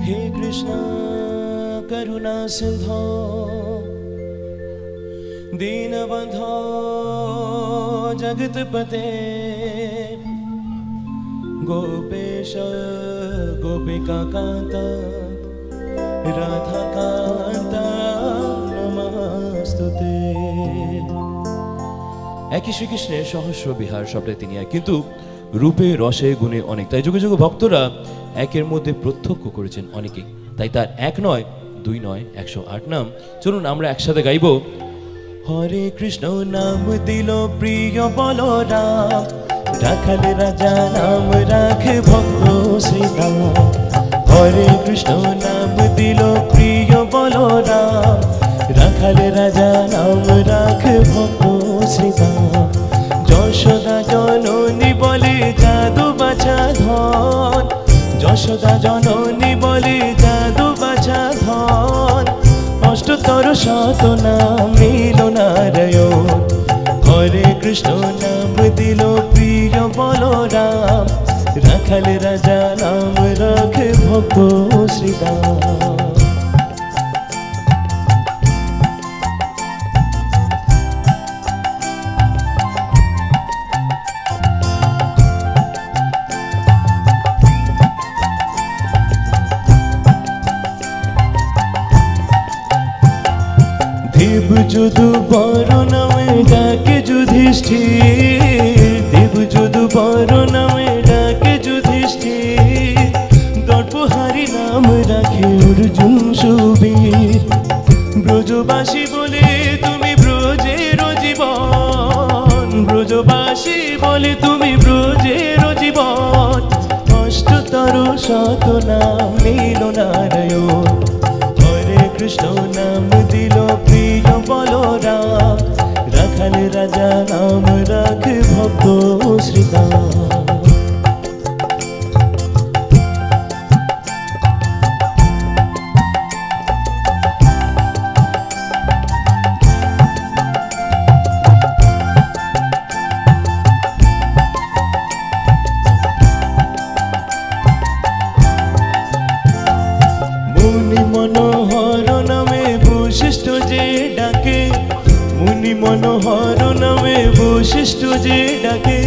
हे कृष्ण करुणा सिंधो दीनबंधो जगतपते गोपेश गोपिका कांत राधा कांत नमस्तुते। একই শ্রীকৃষ্ণের সহস্র বিহার সবটাই তিনি এক, কিন্তু রূপে রসে গুণে অনেক। তাই যুগে যুগে ভক্তরা একের মধ্যে প্রত্যক্ষ করেছেন অনেকে। তাই তার এক নয়, দুই নয়, 108 নাম। চলুন আমরা একসাথে গাইব। হরে কৃষ্ণ নাম দিল প্রিয় বলরাম, রাখাল রাজা নাম রাখে ভক্ত শ্রীরাম। হরে কৃষ্ণ নাম দিল প্রিয় বলরাম, রাখাল রাজা নাম রাখে ভক্ত শ্রীরাম। যশোদা জননী বলে জাদু বাছা ধন, যশোদা জননী বলে জাদু বাছা ধন। অষ্টতর শত নাম নিল নারায়ণ, হরে কৃষ্ণ নাম দিল প্রিয় বলরাম, রাখাল রাজা নাম রাখে ভক্ত শ্রীরাম। দেব যদু বর নামে ডাকে যুধিষ্ঠির, দেব যদু বর নামে ডাকে যুধিষ্ঠির। দর্পহারি নাম রাখে অর্জুন সুবীর। ব্রজবাসী বলে তুমি ব্রজের জীবন, ব্রজবাসী বলে তুমি ব্রজের জীবন। অষ্টতর শত নাম নিল নারায়ণ, হরে কৃষ্ণ নাম দিল প্রিয় বলরাম, রাখাল রাজা নাম রাখে ভক্ত শ্রীরাম। মুনি মনোহর নামে বৈশিষ্ট্য যে ডাকে, মুনি মনোহর নামে বৈশিষ্ট্য যে ডাকে।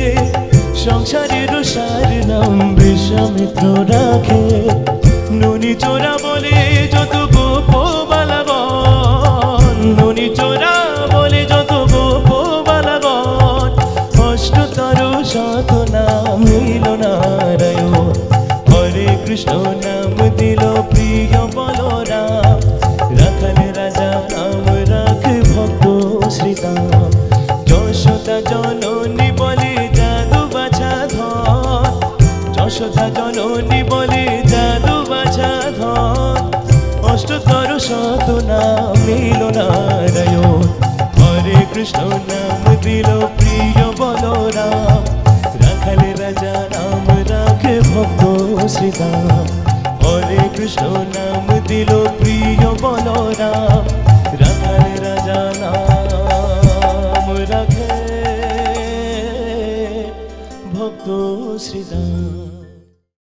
সংসারের সার নাম বিশ্বামিত্র রাখে, ননি চোরা বলে যত গোপ বালাগণ, ননি চোরা বলে যত গোপ বালাগণ। অষ্টতর শত নাম নিল নারায়ণ, হরে কৃষ্ণ নাম দিল প্রিয় বলরাম, রাখাল রাজা নাম রাখে ভক্ত শ্রীরাম। যশোদা জননী বলে জাদু বাছা ধন, যশোদা জননী বলে জাদু বাছা ধন। অষ্টতর শত নাম নিল নারায়ণ, হরে কৃষ্ণ নাম দিল প্রিয় বলরাম, রাখাল রাজা নাম রাখে ভক্ত শ্রীরাম। হরে কৃষ্ণ নাম দিল প্রিয় বলরাম, রাখাল রাজা নাম রাখে ভক্ত শ্রীরাম।